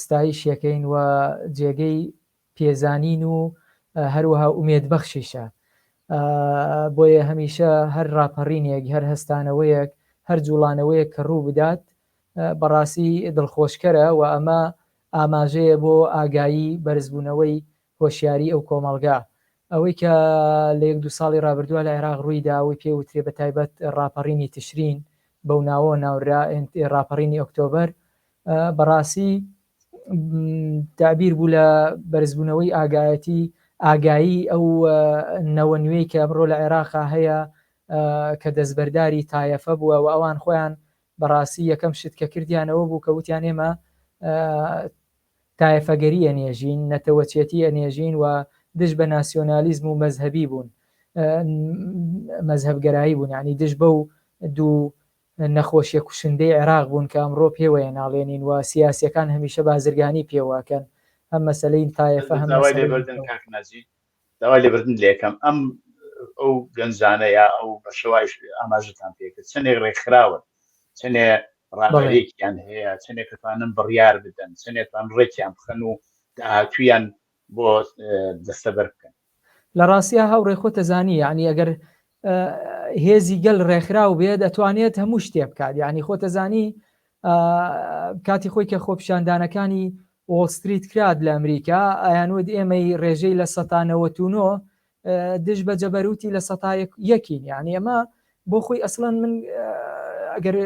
ستایشەکەین و جێگەی پێزانین و هەروەها ئومێدبەخشیشە. بۆیە هەمیشە هەر ڕاپەڕینێک، هەر هەستانەوەیەک، هەر جوڵانەوەیەک کە ڕوو بدات بەڕاستی دڵخۆشکەرە و ئەمە ئاماژەیە بۆ ئاگایی بەرزبوونەوەی هۆشیاری ئەو کۆمەڵگا. ئەوەی کە لە 1-2 ساڵی ڕابردووە لە عێراق ڕوویدا ئەوەی پێوترێ بە تایبەت ڕاپەڕینی تشرین بەو ناوە ناورا ڕاپەڕینی ئۆکتۆبەر بەڕاستی تعبیر بوو لە بەرزبوونەوەی ئاگایی ئەو نەوە نوێی کە ئەمڕۆ لە عێراقا هەیە کە دەستبەرداری تایەفە بووە و ئەوان خۆیان بەڕاستی یەکەم شت کە کردیانەوە بوو کە وتیان ئێمە تایەفەگەری ئەنێژین نەتەوەچێتی ئەنێژین و دژ بە ناسیۆنالیزم و مەزهەبی بوون مەزهەبگەرایی بوون یعنی دژ بەو دوو نەخۆشیە کوشندەی عێراق بوون کە ئەمڕۆ پێوەیە ناڵێنین و سیاسیەکان هەمیشە بازرگانی پێوەکەن هەم مەسەلەی تایەفە هەم داوای لێبردن لێکەم ئەم ئەو گەنجانە یا ئەو بەشەوای ئاماژتان پێکرد چەندێک ڕێکخراون چەندێ ڕاپەرێکیان هەیە چەندێکتوانن بڕیار بدەن چەندێکتان ڕێکیان بخەن و داهاتوویان بۆ دەستەبەر بکەن لە ڕاستیە هاوڕێ خۆتە زانی یعنی ئەگەر هێزی گەل ڕێکخراو بێت دەتوانێت هەموو شتێ بکات یعنی خۆتە زانی کاتی خۆی کە خۆپیشاندانەکانی وۆڵستریت کرات لە ئەمریکا ئایانوت ئێمەی ڕێژەی لە 1990 دژ بە جەبەروتی لە 101 یعنی ئەمە بۆ خۆی ئەسڵەن من ئەگەر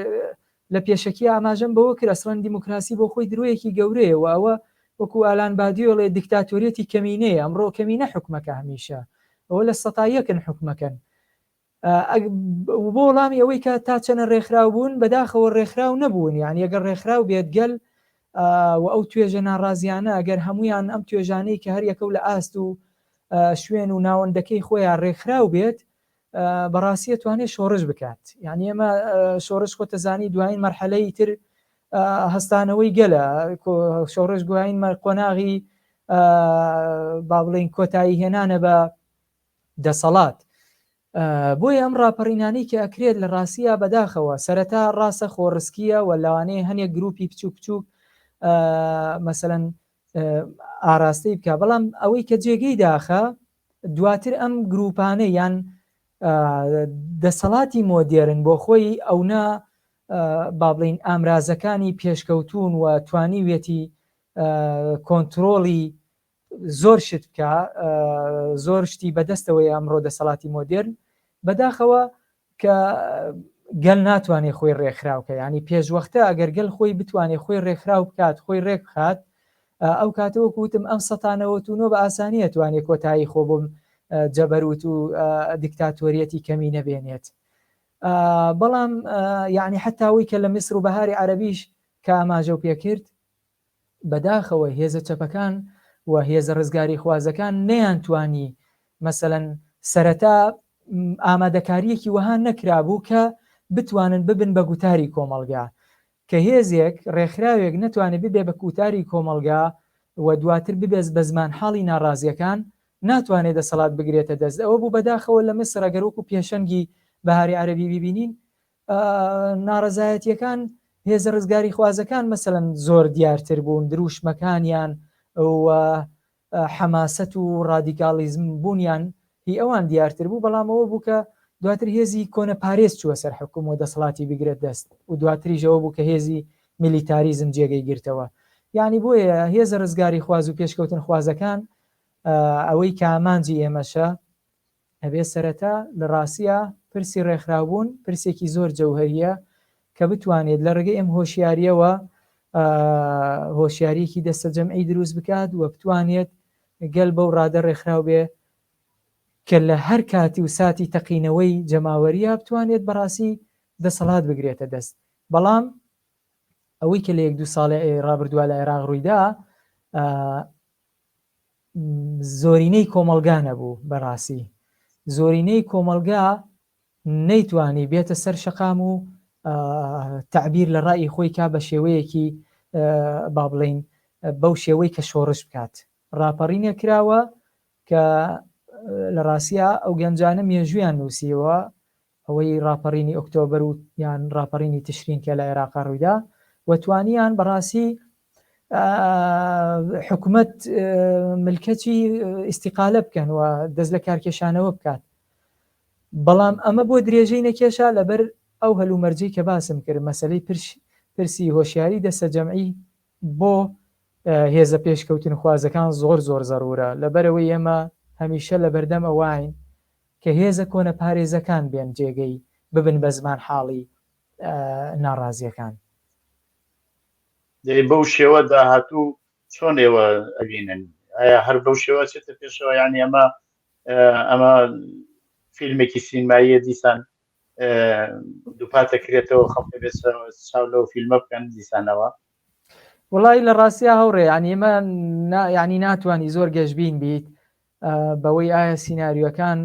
لە پێشەکی ئاماژەم بەوە کرد ئەسڵەن دیموکراسی بۆ خۆی درۆیەکی گەورەیە و ئەوە وەکو ئالان بادیۆڵێ دیکتاتۆریەتی کەمینەیە ئەمڕۆ کەمینە حکومەکە هەمیشە ئەوە لە 101 حکومەکەن بۆ وەڵامی ئەوەی کە تا چەنە ڕێکخراو بوون بەداخەوە ڕێکخراو نەبوون یعنی ئەگەر ڕێکخراو بێت گەل و ئەو توێژە ناڕازیانە ئەگەر هەمویان ئەم توێژانەی کە هەر یەکە و لە ئاست و شوێن و ناوەندەکەی خۆیان ڕێکخراو بێت بەڕاستی توانێت شۆڕش بکات یعنی ئێمە شۆڕش خۆتە زانی دوایین مەرحەلەی تر هەستانەوەی گەلە شۆڕش گوایین قۆناغی با بڵێن کۆتایی هێنانە بە دەسەڵات بۆیە ئەم ڕاپەڕینانەی کە ئەکرێت لە ڕاستیە بەداخەوە سەرەتا ڕاستە خۆڕسکیە و لەوانەیە هەنێک گروپی بچوو بچوو مەسەلەن ئاراستەی بکە بەڵام ئەوەی کە جێگەی داخە دواتر ئەم گروپانە یان دەسەڵاتی مۆدێرن بۆ خۆی ئەونا با بڵین ئامرازەکانی پێشکەوتون و توانی وێتی کۆنتترۆڵی زۆر شت بکە زۆر شتی بەدەستەوەی ئەمڕۆ دەسەڵاتی مۆدێرن بەداخەوە کە گەل ناتوانێت خۆی ڕێکخراوکە ینی پێشوەختە ئەگەر گەل خۆی بتوانێت خۆی ڕێکخراو بکات خۆی ڕێک بخات ئەو کاتەوە کوتم ئەم 1990 بە ئاسانیە توانێت کۆتایی خۆ بۆم جەبەروت و دیکتاتۆریەتی کەمی نەبێنێت بەڵام یعنی حتاوی کە لە میسر و بەهاری عەرەبیش کە ئاماژە و پێکرد بەداخەوە هێزە چەپەکان و هێزە ڕزگاری خوازەکان نەیانتوانی مەسەلەن سەرەتا ئامادەکاریەکی وەها نەکرابوو کە بتوانن ببن بە گوتاری کۆمەڵگا کە هێزێک ڕێکخراوێک نەتوانێت ببێ بە کوتاری کۆمەڵگا و دواتر ببێز بە زمان حاڵی ناڕازیەکان ناتوانێت دەسەڵات بگرێتە دەست ئەوە بوو بەداخەوە لە میسر ئەگەر وەکو پێشەنگی بەهاری عەرەبی ببینین ناڕەزایەتیەکان هێزە ڕزگاری خوازەکان مەسەلەن زۆر دیارتر بوون دروشمەکانیان و حەماسەت و ڕادیکالیزم بوونیان هی ئەوان دیارتر بوو بەڵامەوە بوو کە دواتر هێزی کۆنە پارێز چووە سەر حکوم و دەسەڵاتی بگرێت دەست و دواتریژەوە بوو کە هێزی میلیتاریزم جێگەی گرتەوە یعنی بۆیە هێزە ڕزگاری خواز و پێشکەوتن خوازەکان ئەوەی کە ئامانجی ئێمەشە هەبێ سەرەتا لە ڕاستیە پرسی ڕێکخراوبوون پرسێکی زۆر جەوهەریە کە بتوانێت لە ڕێگەی ئەم هۆشیاریەوە هۆشیاریەکی دەستە جەمعی دروست بکات و بتوانێت گەل بەو ڕادە ڕێکخراو بێ کە لە هەر کاتی و ساتی تەقینەوەی جەماوەریە بتوانێت بەڕاستی دەسەڵات بگرێتە دەست بەڵام ئەوەی کە لە 1-2 ساڵی ڕابردووە لە عێراق ڕوویدا زۆرینەی کۆمەلگا نەبوو بەڕاستی زۆرینەی کۆمەلگا نەیتوانی بێتە سەر شەقام و تعبیر لە ڕای خۆی کا بە شێوەیەکی با بڵین بەو شێوەی کە شۆڕش بکات ڕاپەڕینە کراوە کە لە ڕاستیە ئەو گەنجانە مێژویان نووسیەوە ئەوەی ڕاپەڕینی ئۆکتۆبەر و یان ڕاپەڕینی تشرین کە لە عێراقا ڕوویدا وتوانیان بەڕاستی حکومەت ملکەتی ئیستیقالە بکەن و دەست لە کارکێشانەوە بکات بەڵام ئەمە بۆ درێژەی نەکێشا لەبەر ئەو هەلومەرجەی کە باسم کرد مەسەلەی پرسی هۆشیاری دەستە جەمعی بۆ هێزە پێشکەوتن خوازەکان زۆر زۆر زەرورە لەبەرەوەی ئێمە هەمیشە لە بەردەم ئەوین کە هێزە کۆنە پارێزەکان بێن جێگەی ببن بە زمان حاڵی ناڕازیەکان. بەو شێوە داهاتوو چۆن ئێوە ئەبینن؟ ئایا هەر بەو شێوە چێتە پێشەوە؟ یانی ئەمە فیلمێکی سینماییە دیسان دووپات دەکرێتەوە خەڵک بێت چاو لەو فیلمە بکەن دیسانەوە؟ وڵی لە ڕاستیا هەوڕێ ینی ئێمە ینی ناتوانانی زۆر گەشتبین بیت بەوەی ئایا سینناریوەکان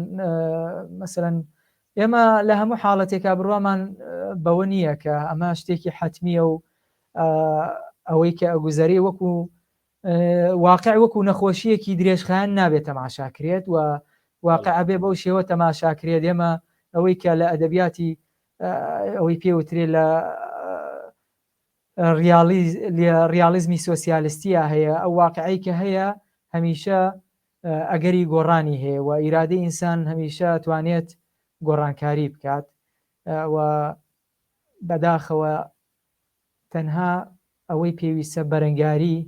مەسەرەن ئێمە لە هەموو حاڵەتێکا بڕوامان بەوە نییە کە ئەمە شتێکی حتمیە و ئەوەی کە ئەگوزەری وەکو واقع وەکو نەخۆشیەکی درێژخایەن نابێت تەماشاکرێت و واقع بێ بەو شێوە تەماشاکرێت. ئێمە ئەوەی کە لە ئەدەبیاتی ئەوەی پێوترێت لە ریالیزمی سۆسیالیستیە هەیە، ئەو واقعی کە هەیە هەمیشە ئەگەری گۆڕانی هەیە و ئیرادەی ئینسان هەمیشە توانێت گۆڕانکاری بکات و بەداخەوە تەنها ئەوەی پێویستە بەرەنگاری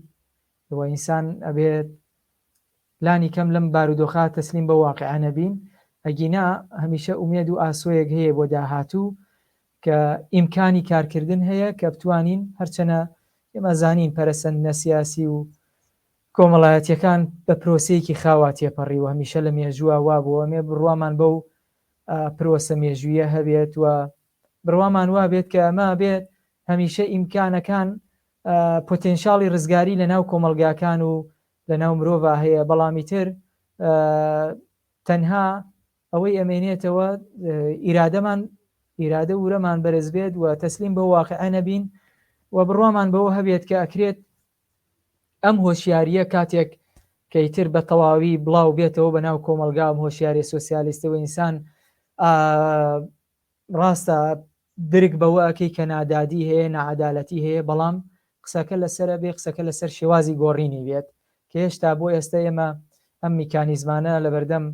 و ئینسان ئەبێت لانی کەم لەم بارودۆخە تەسلیم بە واقعە نەبین، ئەگینا هەمیشە ئومێد و ئاسۆیەک هەیە بۆ داهاتوو کە ئیمکانی کارکردن هەیە کە بتوانین هەرچەنە ئێمە زانین پەرەسەندنە سیاسی و کۆمەڵایەتیەکان بە پرۆسەیەکی خاوا تێپەڕی و هەمیشە لە مێژووە وا بووە ئەمێ بڕوامان بەو پرۆسە مێژویە هەبێت و بڕوامان وا بێت کە ئەمە بێت هەمیشە ئیمکانەکان پۆتێنشاڵی ڕزگاری لە ناو کۆمەلگاکان و لە ناو مرۆڤ هەیە، بەڵامی تر تەنها ئەوەی ئەمێنێتەوە ئیرادە ورەمان بەرز بێت و تەسلیم بە واقعە نەبین و بڕوامان بەوە هەبێت کە ئەکرێت ئەم هۆشیاریە کاتێک کەیتر بە تەواوی بڵاو بێتەوە بە ناو کۆمەلگا ئەم هۆشیاری سۆسیالیستەوە ئینسان ڕاستە درک بەوە ئەکەی کە نادادی هەیە، نەعەدالەتی هەیە، بەڵام قسەکە لەسەر بێ قسەکە لەسەر شێوازی گۆڕینی بێت کە هێشتا بۆ ئێستا ئێمە ئەم میکانیزمانە لە بەردەم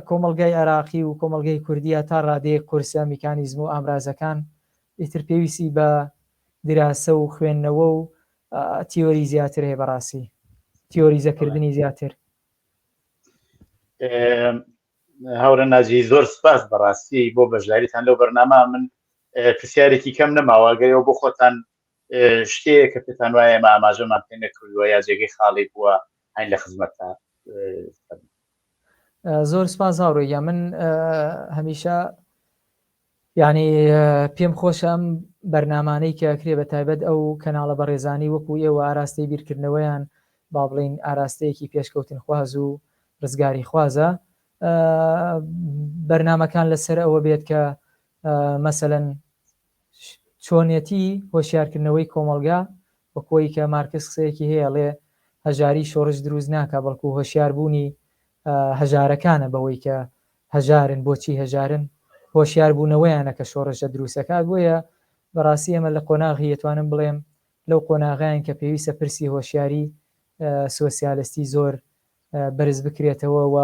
کۆمەلگای عێراقی و کۆمەلگای کوردیە تا ڕادەیە قورسە میکانیزم و ئامرازەکان ئیتر پێویستی بە دراسە و خوێندنەوە و تیۆری زیاتر هەیە، بەڕاستی تیۆریزەکردنی زیاتر. هەورە ناجی زۆر سپاس بەڕاستی بۆ بەشداریتان لەو بەرنامە. من پرسیارێکی کەم نەماوەگەیەوە بۆ خۆتان شتەیە کە پێتان وایە ئێمە ئاماژەمان پێ نەکردووە یا جێگەی خاڵی بووە هەین لە خزمەتتان. زۆر سپاس هاوڕێیە. من هەمیشە یعنی پێم خۆشم بەرنامانەی کە ئەکرێ بە تایبەت ئەو کەناڵە بەڕێزانی وەکو ئێوە ئاراستەی بیرکردنەوەیان با بڵین ئاراستەیەکی پێشکەوتن خواز و ڕزگاری خوازە، بەرنامەکان لەسەر ئەوە بێت کە مەسەلەن چۆنێتی هۆشیارکردنەوەی کۆمەلگا وەکۆی کە مارکس قسەیەکی هەیە لێ هەژاری شۆڕش دروست ناکە بەڵکو هۆشیاربوونی هەژارەکانە بەوەی کە هەژارن بۆچی هەژارن هۆشیاربوونەوەیانە کە شۆڕشە دروستەکات. بۆیە بەڕاستی ئەمە لە قۆناغی ئەتوانم بڵێم لەو قۆناغیان کە پێویستە پرسی هۆشیاری سۆسیالیستی زۆر بەرز بکرێتەوە و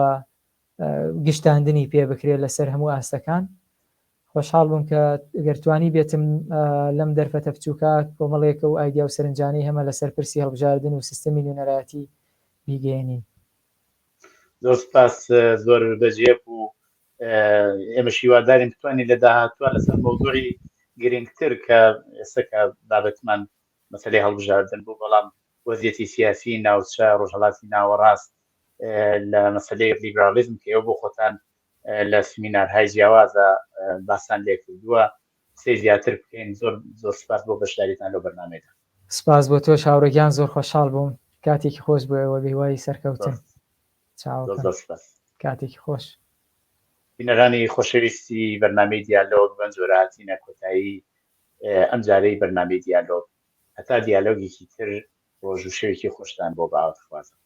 گشتاندنی پێ بکرێت لەسەر هەموو ئاستەکان. خۆشحاڵ بووم کە گەرتوانی بێتم لەم دەرفەتە بچووکە کۆمەڵێکە و ئایدیا و سەرنجانی هەمە لەسەر پرسی هەڵبژاردن و سیستەمی نوێنەرایەتی بیگەێنین. زۆر سپاس، زۆر بەجێ بوو. ئێمە شیوادارین بتوانین لە داهاتوە لەسەر مەوزوعی گرنگتر کە ئێستا کە بابەتمان مەسەلەی هەڵبژاردن بوو، بەڵام وەزعیەتی سیاسی ناوچە ڕۆژهەڵاتی ناوەڕاست لە مەسەلەی لیبرالیزم کە ئێوە بۆ خۆتان لە سمینارهای جیاوازە باسان لێ کردووە قسەی زیاتر بکەین. زۆر سپاس بۆ بەشداریتان لەو بەرنامەیەدا. سپاس بۆ تۆش هاوڕێگیان، زۆر خۆشحاڵ بووم. کاتێکی خۆش بوو ئێوە بێوای سەرکەوتن. کاتێکی خۆش. بینەرانی خۆشەویستی بەرنامەی دیالۆگ بەم جۆرە هاتینە کۆتایی ئەم جارەی بەرنامەی دیالۆگ. هەتا دیالۆگێکی تر ڕۆژ و شەوێکی خۆشتان بۆ باوەت خوازم.